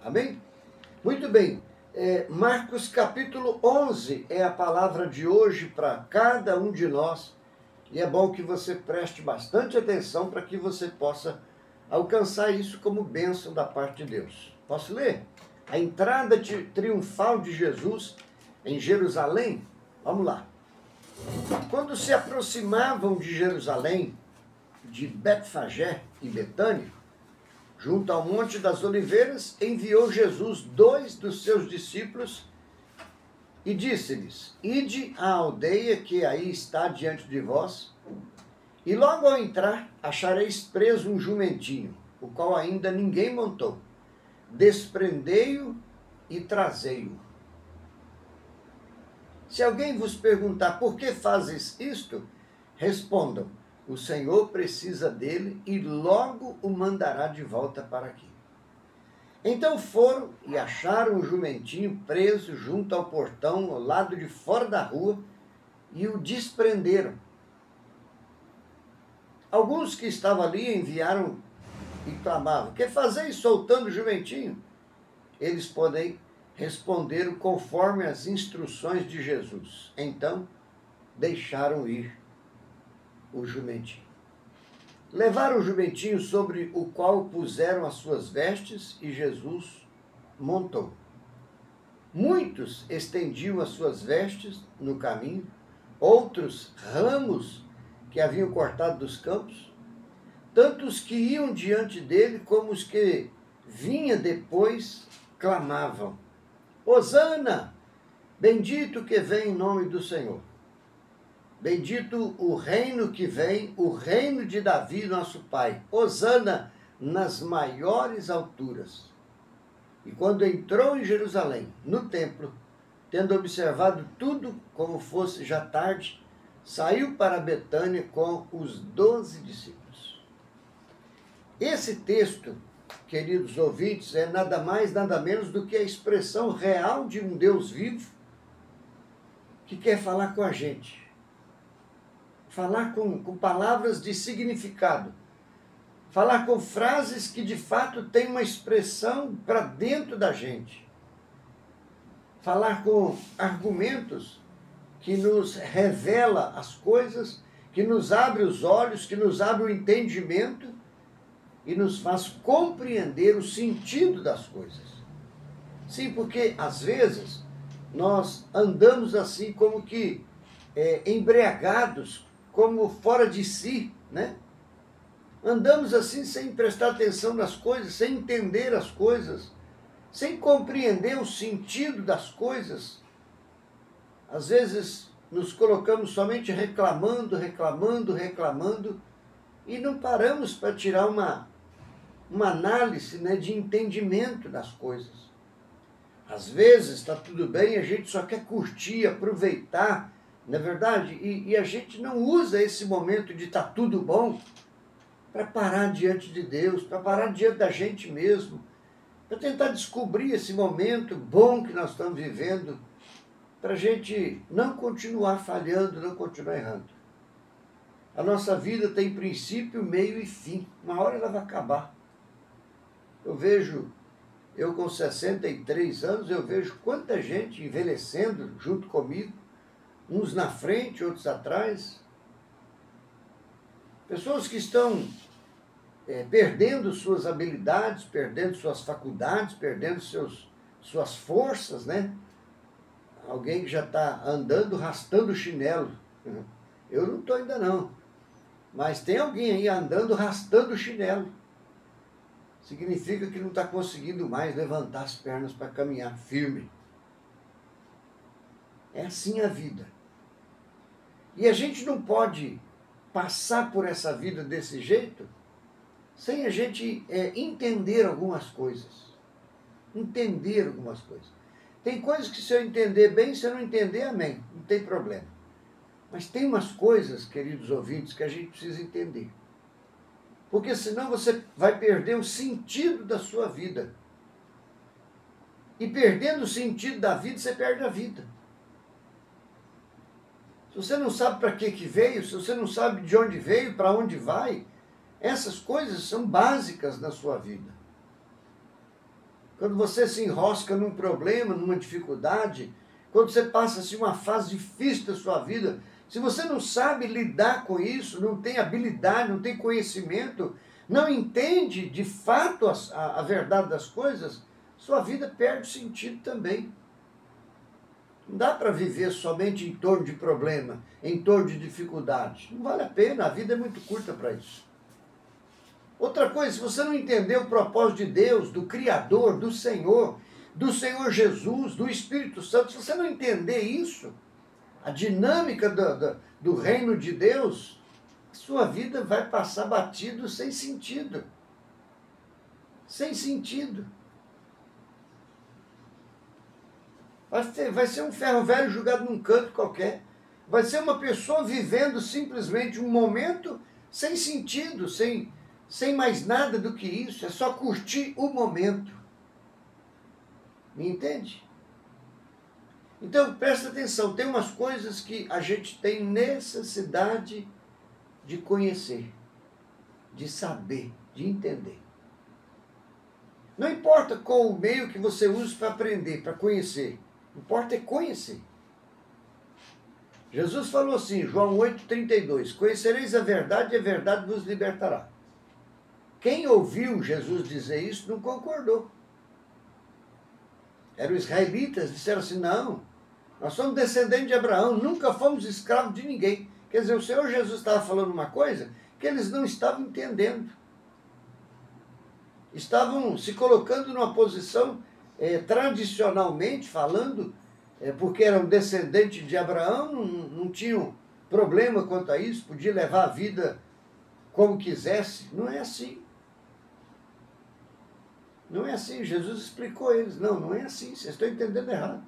Amém? Muito bem. Marcos capítulo 11 é a palavra de hoje para cada um de nós. E é bom que você preste bastante atenção para que você possa alcançar isso como bênção da parte de Deus. Posso ler? A entrada triunfal de Jesus em Jerusalém. Vamos lá. Quando se aproximavam de Jerusalém, de Betfagé e Betânia, junto ao Monte das Oliveiras, enviou Jesus 2 dos seus discípulos e disse-lhes: Ide à aldeia que aí está diante de vós, e logo ao entrar achareis preso um jumentinho, o qual ainda ninguém montou. Desprendei-o e trazei-o. Se alguém vos perguntar por que fazes isto, respondam: o Senhor precisa dele e logo o mandará de volta para aqui. Então foram e acharam o jumentinho preso junto ao portão, ao lado de fora da rua, e o desprenderam. Alguns que estavam ali enviaram e clamavam: que fazeis soltando o jumentinho? Eles, porém, responderam conforme as instruções de Jesus. Então deixaram ir o jumentinho. Levaram o jumentinho sobre o qual puseram as suas vestes e Jesus montou. Muitos estendiam as suas vestes no caminho, outros ramos que haviam cortado dos campos, tanto os que iam diante dele como os que vinha depois clamavam: Hosana, bendito que vem em nome do Senhor. Bendito o reino que vem, o reino de Davi, nosso pai. Hosana nas maiores alturas. E quando entrou em Jerusalém, no templo, tendo observado tudo como fosse já tarde, saiu para Betânia com os 12 discípulos. Esse texto, queridos ouvintes, é nada mais, nada menos do que a expressão real de um Deus vivo que quer falar com a gente. Falar com palavras de significado. Falar com frases que de fato têm uma expressão para dentro da gente. Falar com argumentos que nos revela as coisas, que nos abre os olhos, que nos abre o entendimento e nos faz compreender o sentido das coisas. Sim, porque às vezes nós andamos assim como que embriagados, como fora de si, né? Andamos assim sem prestar atenção nas coisas, sem entender as coisas, sem compreender o sentido das coisas. Às vezes nos colocamos somente reclamando e não paramos para tirar uma análise, né, de entendimento das coisas. Às vezes está tudo bem, a gente só quer curtir, aproveitar, não é verdade? E a gente não usa esse momento de estar tudo bom para parar diante de Deus, para parar diante da gente mesmo, para tentar descobrir esse momento bom que nós estamos vivendo, para a gente não continuar falhando, não continuar errando. A nossa vida tem princípio, meio e fim. Uma hora ela vai acabar. Eu com 63 anos, eu vejo quanta gente envelhecendo junto comigo, uns na frente, outros atrás. Pessoas que estão perdendo suas habilidades, perdendo suas faculdades, perdendo suas forças, né? Alguém que já está andando, arrastando o chinelo. Eu não estou ainda não. Mas tem alguém aí andando, arrastando o chinelo. Significa que não está conseguindo mais levantar as pernas para caminhar firme. É assim a vida. E a gente não pode passar por essa vida desse jeito sem a gente entender algumas coisas. Entender algumas coisas. Tem coisas que se eu entender bem, se eu não entender, amém. Não tem problema. Mas tem umas coisas, queridos ouvintes, que a gente precisa entender. Porque senão você vai perder o sentido da sua vida. E perdendo o sentido da vida, você perde a vida. Se você não sabe para que veio, se você não sabe de onde veio, para onde vai, essas coisas são básicas na sua vida. quando você se enrosca num problema, numa dificuldade, quando você passa assim, uma fase difícil da sua vida, se você não sabe lidar com isso, não tem habilidade, não tem conhecimento, não entende de fato a verdade das coisas, sua vida perde sentido também. Não dá para viver somente em torno de problema, em torno de dificuldade. Não vale a pena, a vida é muito curta para isso. Outra coisa, se você não entender o propósito de Deus, do Criador, do Senhor Jesus, do Espírito Santo, se você não entender isso, a dinâmica do reino de Deus, sua vida vai passar batido sem sentido. Sem sentido. Vai ser um ferro velho jogado num canto qualquer. Vai ser uma pessoa vivendo simplesmente um momento sem sentido, sem mais nada do que isso. É só curtir o momento. Me entende? Então, presta atenção. Tem umas coisas que a gente tem necessidade de conhecer, de saber, de entender. Não importa qual o meio que você usa para aprender, para conhecer. O que importa é conhecer. Jesus falou assim, João 8,32, conhecereis a verdade e a verdade vos libertará. Quem ouviu Jesus dizer isso não concordou. Eram israelitas, disseram assim, não, nós somos descendentes de Abraão, nunca fomos escravos de ninguém. Quer dizer, o Senhor Jesus estava falando uma coisa que eles não estavam entendendo. Estavam se colocando numa posição, tradicionalmente falando, porque eram descendentes de Abraão, não tinham problema quanto a isso, podia levar a vida como quisesse. Não é assim. Não é assim. Jesus explicou a eles. Não é assim. Vocês estão entendendo errado.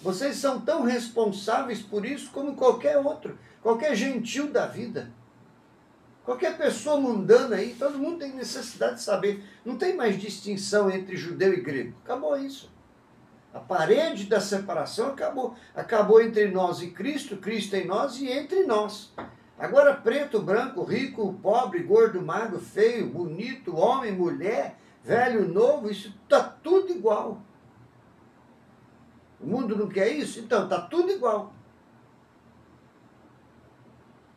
Vocês são tão responsáveis por isso como qualquer outro, qualquer gentil da vida. Qualquer pessoa mundana aí, todo mundo tem necessidade de saber. Não tem mais distinção entre judeu e grego. Acabou isso. A parede da separação acabou. Acabou entre nós e Cristo, Cristo em nós e entre nós. Agora, preto, branco, rico, pobre, gordo, magro, feio, bonito, homem, mulher, velho, novo, isso está tudo igual. O mundo não quer isso? Então, está tudo igual.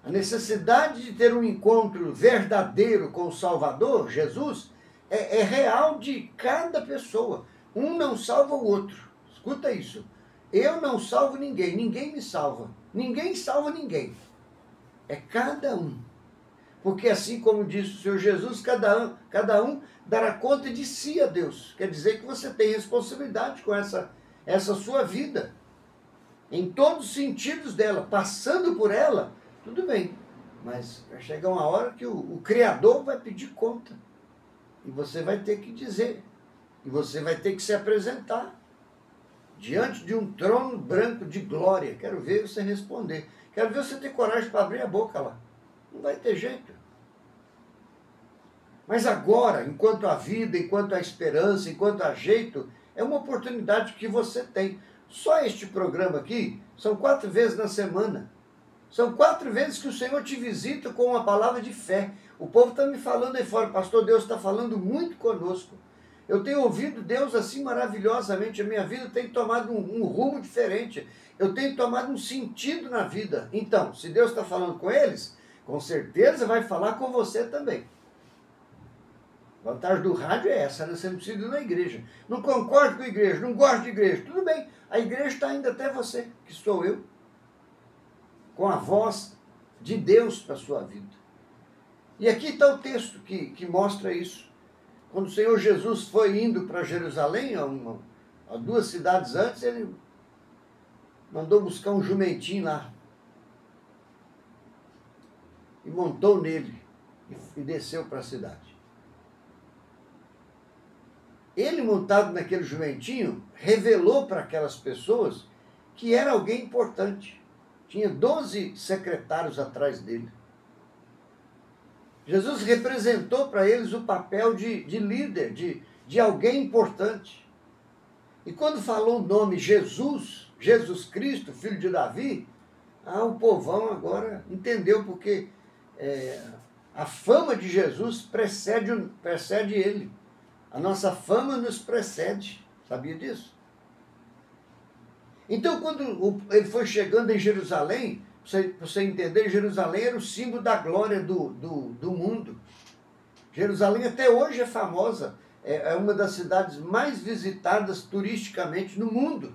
A necessidade de ter um encontro verdadeiro com o Salvador, Jesus, é real de cada pessoa. Um não salva o outro. Escuta isso. Eu não salvo ninguém, ninguém me salva. Ninguém salva ninguém. É cada um. Porque assim como disse o Senhor Jesus, cada um dará conta de si a Deus. Quer dizer que você tem responsabilidade com essa sua vida. Em todos os sentidos dela, passando por ela, tudo bem. Mas vai chegar uma hora que o Criador vai pedir conta. E você vai ter que dizer. E você vai ter que se apresentar diante de um trono branco de glória. Quero ver você responder. Quero ver você ter coragem para abrir a boca lá. Não vai ter jeito. Mas agora, enquanto há vida, enquanto há esperança, enquanto há jeito, é uma oportunidade que você tem. Só este programa aqui são 4 vezes na semana. São 4 vezes que o Senhor te visita com uma palavra de fé. O povo está me falando aí fora, pastor, Deus está falando muito conosco. Eu tenho ouvido Deus assim maravilhosamente, a minha vida tem tomado um rumo diferente. Eu tenho tomado um sentido na vida. Então, se Deus está falando com eles, com certeza vai falar com você também. A vantagem do rádio é essa, né? Você não precisa ir na igreja. Não concordo com a igreja, não gosto de igreja. Tudo bem, a igreja está indo até você, que sou eu, com a voz de Deus para a sua vida. E aqui está o texto que mostra isso. Quando o Senhor Jesus foi indo para Jerusalém, a 2 cidades antes, ele mandou buscar um jumentinho lá. E montou nele e desceu para a cidade. Ele, montado naquele jumentinho, revelou para aquelas pessoas que era alguém importante. Tinha 12 secretários atrás dele. Jesus representou para eles o papel de líder, de alguém importante. E quando falou o nome Jesus, Jesus Cristo, filho de Davi, o povão agora entendeu, porque a fama de Jesus precede ele. A nossa fama nos precede. Sabia disso? Então, quando ele foi chegando em Jerusalém, para você entender, Jerusalém era o símbolo da glória do mundo. Jerusalém até hoje é famosa. É uma das cidades mais visitadas turisticamente no mundo.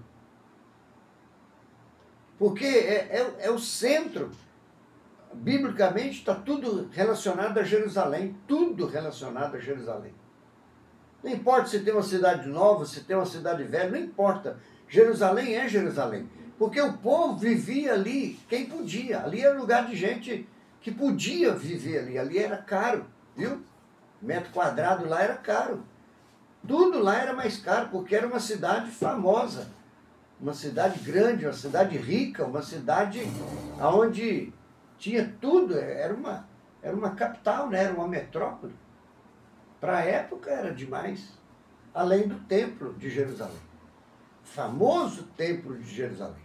Porque é o centro. Biblicamente está tudo relacionado a Jerusalém. Tudo relacionado a Jerusalém. Não importa se tem uma cidade nova, se tem uma cidade velha, não importa. Jerusalém é Jerusalém. Porque o povo vivia ali, quem podia. Ali era lugar de gente que podia viver ali. Ali era caro, viu? Metro quadrado lá era caro. Tudo lá era mais caro, porque era uma cidade famosa. Uma cidade grande, uma cidade rica, uma cidade onde tinha tudo. Era uma capital, né? Era uma metrópole. Para a época era demais. Além do templo de Jerusalém. Famoso templo de Jerusalém.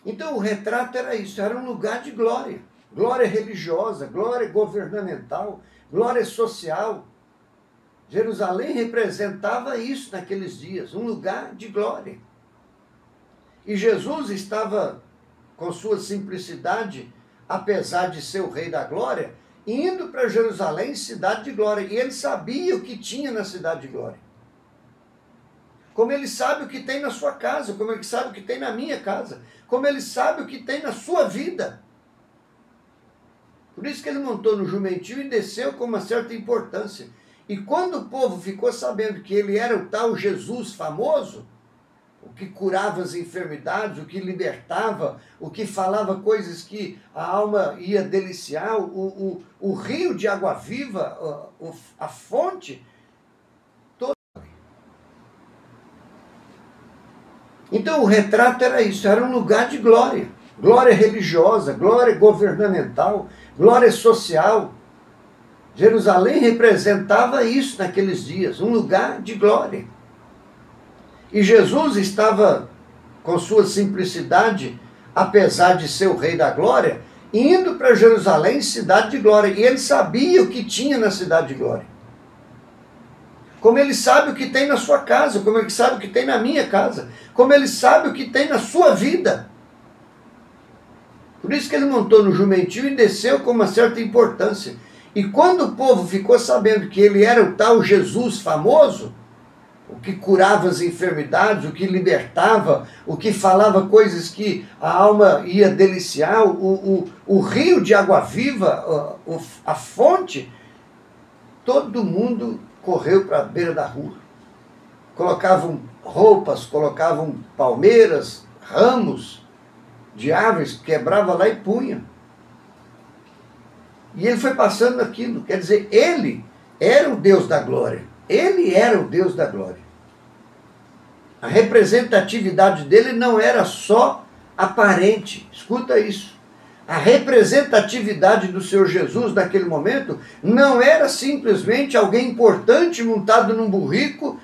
Então o retrato era isso, era um lugar de glória. Glória religiosa, glória governamental, glória social. Jerusalém representava isso naqueles dias, um lugar de glória. E Jesus estava, com sua simplicidade, apesar de ser o rei da glória, indo para Jerusalém, cidade de glória. E ele sabia o que tinha na cidade de glória. Como ele sabe o que tem na sua casa, como ele sabe o que tem na minha casa, como ele sabe o que tem na sua vida. Por isso que ele montou no jumentinho e desceu com uma certa importância. E quando o povo ficou sabendo que ele era o tal Jesus famoso, o que curava as enfermidades, o que libertava, o que falava coisas que a alma ia deliciar, o rio de água viva, a fonte, toda. Então o retrato era isso, era um lugar de glória. Glória religiosa, glória governamental, glória social. Jerusalém representava isso naqueles dias, um lugar de glória. E Jesus estava, com sua simplicidade, apesar de ser o rei da glória, indo para Jerusalém, cidade de glória. E ele sabia o que tinha na cidade de glória. Como ele sabe o que tem na sua casa, como ele sabe o que tem na minha casa, como ele sabe o que tem na sua vida. Por isso que ele montou no jumentinho e desceu com uma certa importância. E quando o povo ficou sabendo que ele era o tal Jesus famoso, o que curava as enfermidades, o que libertava, o que falava coisas que a alma ia deliciar, o rio de água viva, a fonte, todo mundo correu para a beira da rua. Colocavam roupas, colocavam palmeiras, ramos de árvores, quebrava lá e punha. E ele foi passando aquilo, quer dizer, ele era o Deus da glória. Ele era o Deus da glória. A representatividade dele não era só aparente. Escuta isso. A representatividade do Senhor Jesus naquele momento não era simplesmente alguém importante montado num burrico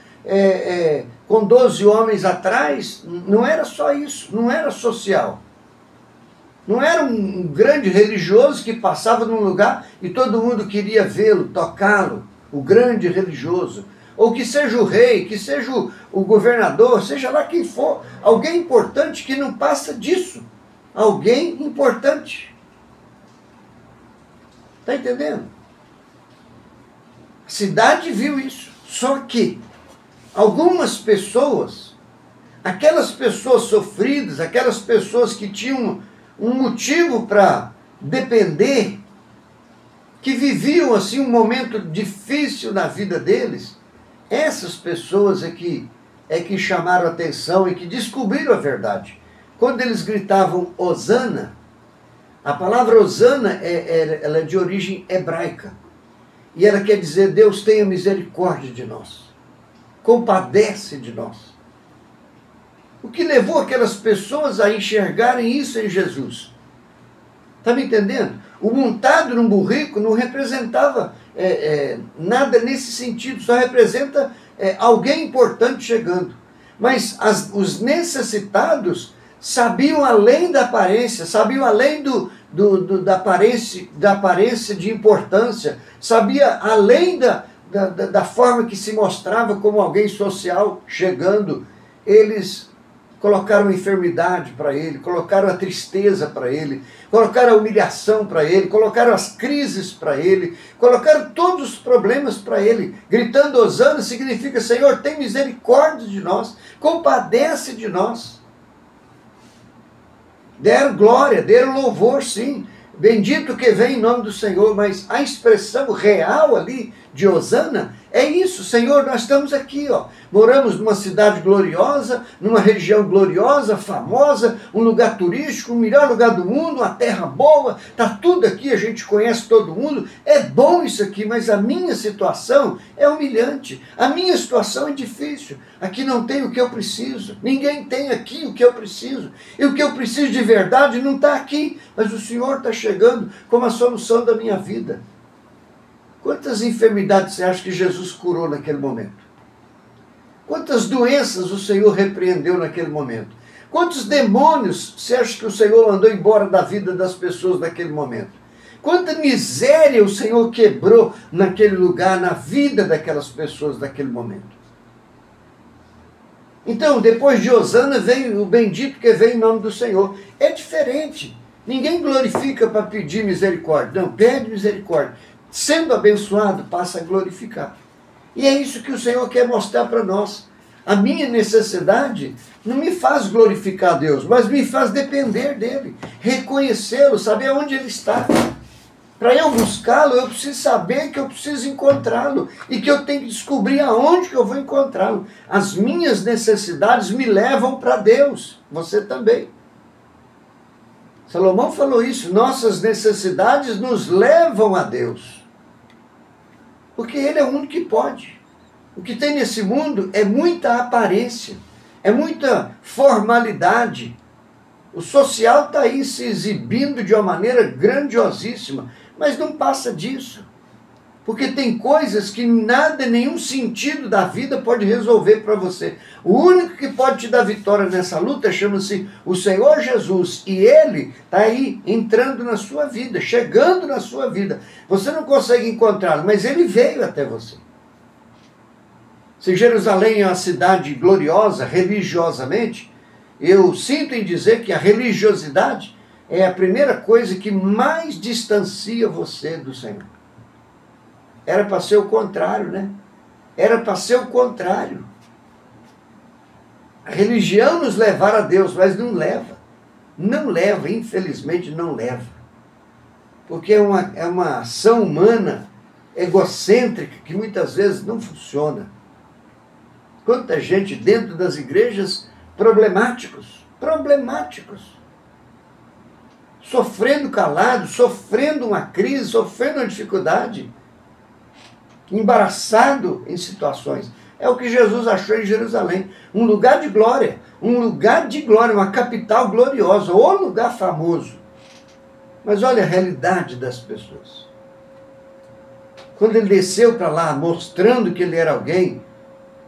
com 12 homens atrás. Não era só isso. Não era social. Não era um grande religioso que passava num lugar e todo mundo queria vê-lo, tocá-lo. O grande religioso. Ou que seja o rei, que seja o governador, seja lá quem for. Alguém importante que não passa disso. Alguém importante. Está entendendo? A cidade viu isso. Só que algumas pessoas, aquelas pessoas sofridas, aquelas pessoas que tinham um motivo para depender, que viviam assim um momento difícil na vida deles, essas pessoas é que chamaram a atenção e que descobriram a verdade. Quando eles gritavam Hosana, a palavra Hosana ela é de origem hebraica. E ela quer dizer, Deus tenha misericórdia de nós. Compadece de nós. O que levou aquelas pessoas a enxergarem isso em Jesus? Está me entendendo? O montado num burrico não representava nada nesse sentido, só representa alguém importante chegando. Mas os necessitados sabiam além da aparência, sabiam além da aparência de importância, sabia além da forma que se mostrava como alguém social chegando. Eles colocaram a enfermidade para ele, colocaram a tristeza para ele, colocaram a humilhação para ele, colocaram as crises para ele, colocaram todos os problemas para ele. Gritando hosana significa: Senhor, tem misericórdia de nós, compadece de nós. Deram glória, deram louvor, sim. Bendito que vem em nome do Senhor, mas a expressão real ali de hosana é isso: Senhor, nós estamos aqui, ó. Moramos numa cidade gloriosa, numa região gloriosa, famosa, um lugar turístico, o melhor lugar do mundo, uma terra boa, está tudo aqui, a gente conhece todo mundo, é bom isso aqui, mas a minha situação é humilhante, a minha situação é difícil, aqui não tem o que eu preciso, ninguém tem aqui o que eu preciso, e o que eu preciso de verdade não está aqui, mas o Senhor está chegando como a solução da minha vida. Quantas enfermidades você acha que Jesus curou naquele momento? Quantas doenças o Senhor repreendeu naquele momento? Quantos demônios você acha que o Senhor mandou embora da vida das pessoas naquele momento? Quanta miséria o Senhor quebrou naquele lugar, na vida daquelas pessoas naquele momento? Então, depois de hosana vem o bendito que vem em nome do Senhor. É diferente. Ninguém glorifica para pedir misericórdia. Não, pede misericórdia. Sendo abençoado, passa a glorificar. E é isso que o Senhor quer mostrar para nós. A minha necessidade não me faz glorificar a Deus, mas me faz depender dEle, reconhecê-lo, saber onde Ele está. Para eu buscá-lo, eu preciso saber que eu preciso encontrá-lo e que eu tenho que descobrir aonde que eu vou encontrá-lo. As minhas necessidades me levam para Deus, você também. Salomão falou isso: nossas necessidades nos levam a Deus. Porque Ele é o único que pode. O que tem nesse mundo é muita aparência, é muita formalidade. O social está aí se exibindo de uma maneira grandiosíssima, mas não passa disso. Porque tem coisas que nada, nenhum sentido da vida pode resolver para você. O único que pode te dar vitória nessa luta chama-se o Senhor Jesus. E Ele está aí entrando na sua vida, chegando na sua vida. Você não consegue encontrá-lo, mas Ele veio até você. Se Jerusalém é uma cidade gloriosa, religiosamente, eu sinto em dizer que a religiosidade é a primeira coisa que mais distancia você do Senhor. Era para ser o contrário, né? Era para ser o contrário. A religião nos levar a Deus, mas não leva. Não leva, infelizmente não leva. Porque é uma ação humana egocêntrica que muitas vezes não funciona. Quanta gente dentro das igrejas problemáticos, sofrendo calado, sofrendo uma crise, sofrendo uma dificuldade, embaraçado em situações. É o que Jesus achou em Jerusalém. Um lugar de glória, uma capital gloriosa, ou lugar famoso. Mas olha a realidade das pessoas. Quando ele desceu para lá, mostrando que ele era alguém,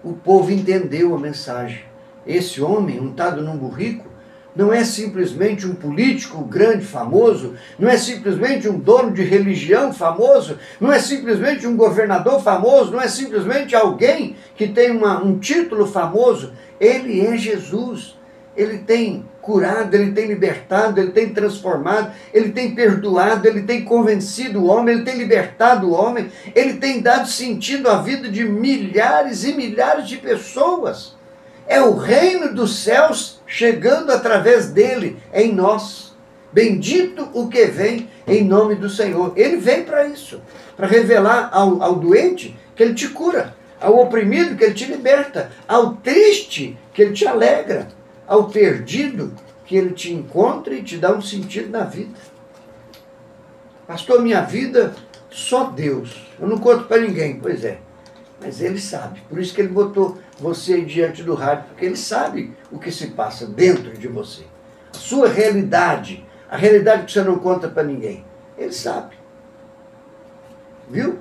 o povo entendeu a mensagem. Esse homem, untado num burrico, não é simplesmente um político grande, famoso, não é simplesmente um dono de religião famoso, não é simplesmente um governador famoso, não é simplesmente alguém que tem um título famoso. Ele é Jesus. Ele tem curado, ele tem libertado, ele tem transformado, ele tem perdoado, ele tem convencido o homem, ele tem libertado o homem, ele tem dado sentido à vida de milhares e milhares de pessoas. É o reino dos céus chegando através dele em nós. Bendito o que vem em nome do Senhor. Ele vem para isso, para revelar ao doente que ele te cura, ao oprimido que ele te liberta, ao triste que ele te alegra, ao perdido que ele te encontra e te dá um sentido na vida. Pastor, minha vida, só Deus. Eu não conto para ninguém. Pois é. Mas Ele sabe. Por isso que Ele botou você aí diante do rádio, porque Ele sabe o que se passa dentro de você. A sua realidade, a realidade que você não conta para ninguém. Ele sabe. Viu?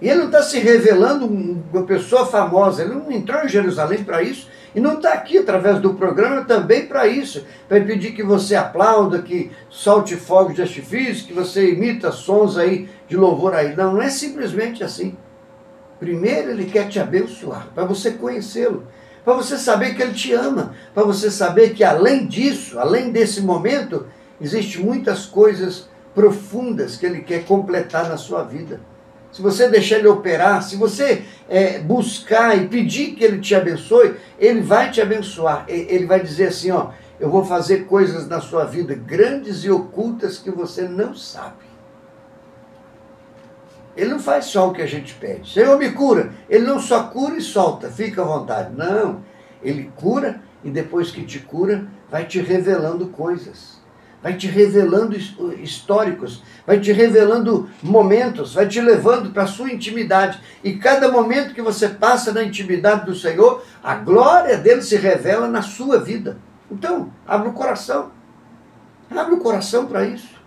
E ele não está se revelando uma pessoa famosa, ele não entrou em Jerusalém para isso, e não está aqui através do programa também para isso, para pedir que você aplauda, que solte fogos de artifício, que você imita sons aí de louvor aí. Não, não é simplesmente assim. Primeiro ele quer te abençoar, para você conhecê-lo, para você saber que ele te ama, para você saber que além disso, além desse momento, existem muitas coisas profundas que ele quer completar na sua vida. Se você deixar ele operar, se você buscar e pedir que ele te abençoe, ele vai te abençoar. Ele vai dizer assim, ó, eu vou fazer coisas na sua vida grandes e ocultas que você não sabe. Ele não faz só o que a gente pede. Senhor, me cura. Ele não só cura e solta, fica à vontade. Não, ele cura e depois que te cura, vai te revelando coisas. Vai te revelando históricos, vai te revelando momentos, vai te levando para a sua intimidade. E cada momento que você passa na intimidade do Senhor, a glória dele se revela na sua vida. Então, abre o coração. Abre o coração para isso.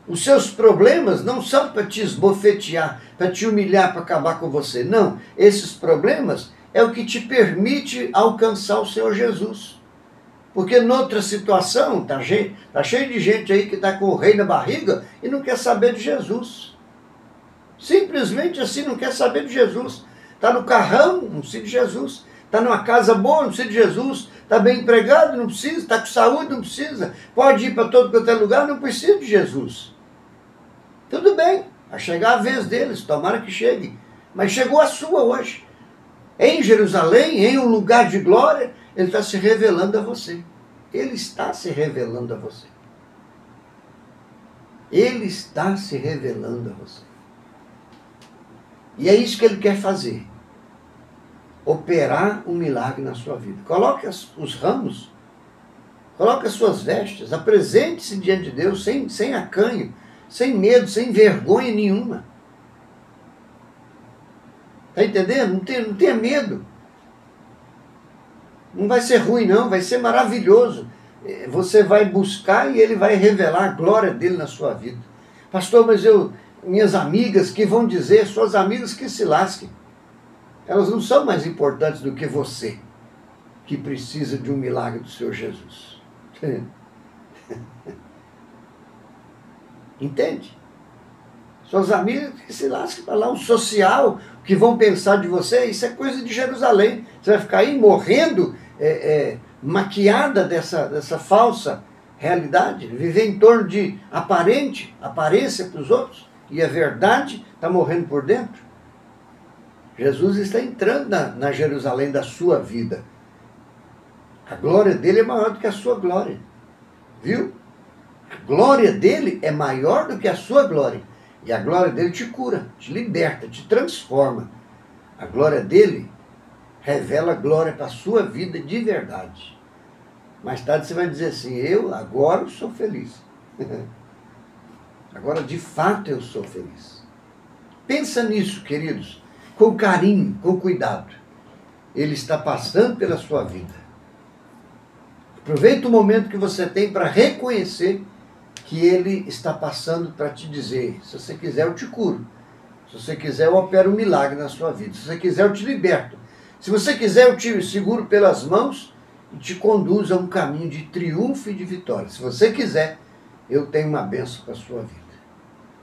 Os seus problemas não são para te esbofetear, para te humilhar, para acabar com você. Não, esses problemas é o que te permite alcançar o Senhor Jesus. Porque noutra situação, tá cheio de gente aí que está com o rei na barriga e não quer saber de Jesus. Simplesmente assim, não quer saber de Jesus. Está no carrão, não precisa de Jesus. Está numa casa boa, não precisa de Jesus. Está bem empregado, não precisa. Está com saúde, não precisa. Pode ir para todo quanto é lugar, não precisa de Jesus. Tudo bem, vai chegar a vez deles, tomara que chegue. Mas chegou a sua hoje. Em Jerusalém, em um lugar de glória, ele está se revelando a você. Ele está se revelando a você. Ele está se revelando a você. E é isso que ele quer fazer. Operar um milagre na sua vida. Coloque os ramos, coloque as suas vestes, apresente-se diante de Deus sem acanho, sem medo, sem vergonha nenhuma. Está entendendo? Não tenha medo. Não vai ser ruim, não, vai ser maravilhoso. Você vai buscar e ele vai revelar a glória dele na sua vida. Pastor, mas minhas amigas que vão dizer, suas amigas que se lasquem. Elas não são mais importantes do que você, que precisa de um milagre do Senhor Jesus. Entende? Suas amigas que se lasquem para lá, o social, o que vão pensar de você, isso é coisa de Jerusalém. Você vai ficar aí morrendo, maquiada dessa falsa realidade, viver em torno de aparência para os outros, e a verdade está morrendo por dentro. Jesus está entrando na Jerusalém da sua vida. A glória dele é maior do que a sua glória. Viu? A glória dele é maior do que a sua glória. E a glória dele te cura, te liberta, te transforma. A glória dele revela glória para a sua vida de verdade. Mais tarde você vai dizer assim, eu agora sou feliz. Agora de fato eu sou feliz. Pensa nisso, queridos, com carinho, com cuidado. Ele está passando pela sua vida. Aproveita o momento que você tem para reconhecer que ele está passando para te dizer, se você quiser eu te curo, se você quiser eu opero um milagre na sua vida, se você quiser eu te liberto, se você quiser eu te seguro pelas mãos e te conduzo a um caminho de triunfo e de vitória. Se você quiser, eu tenho uma bênção para a sua vida.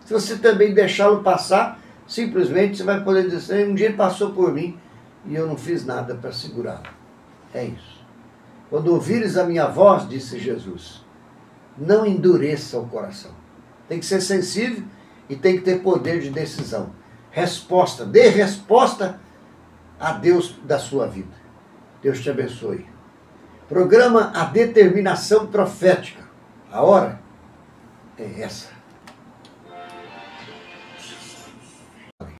Se você também deixá-lo passar, simplesmente você vai poder dizer, um dia ele passou por mim e eu não fiz nada para segurá-lo. É isso. Quando ouvires a minha voz, disse Jesus, não endureça o coração. Tem que ser sensível e tem que ter poder de decisão. Resposta, dê resposta a Deus da sua vida. Deus te abençoe. Programa A Determinação Profética. A hora é essa.